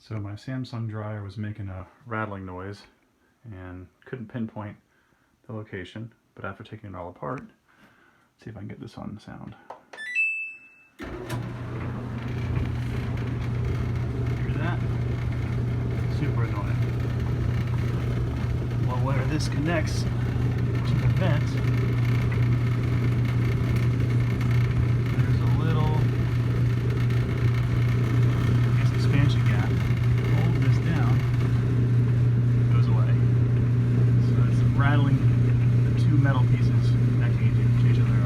So my Samsung dryer was making a rattling noise and couldn't pinpoint the location, but after taking it all apart, let's see if I can get this on sound. Hear that? Super annoying. Well, where this connects to the vent, there's a little, I guess, expansion gap. Hold this down, it goes away. So it's rattling the two metal pieces connecting to each other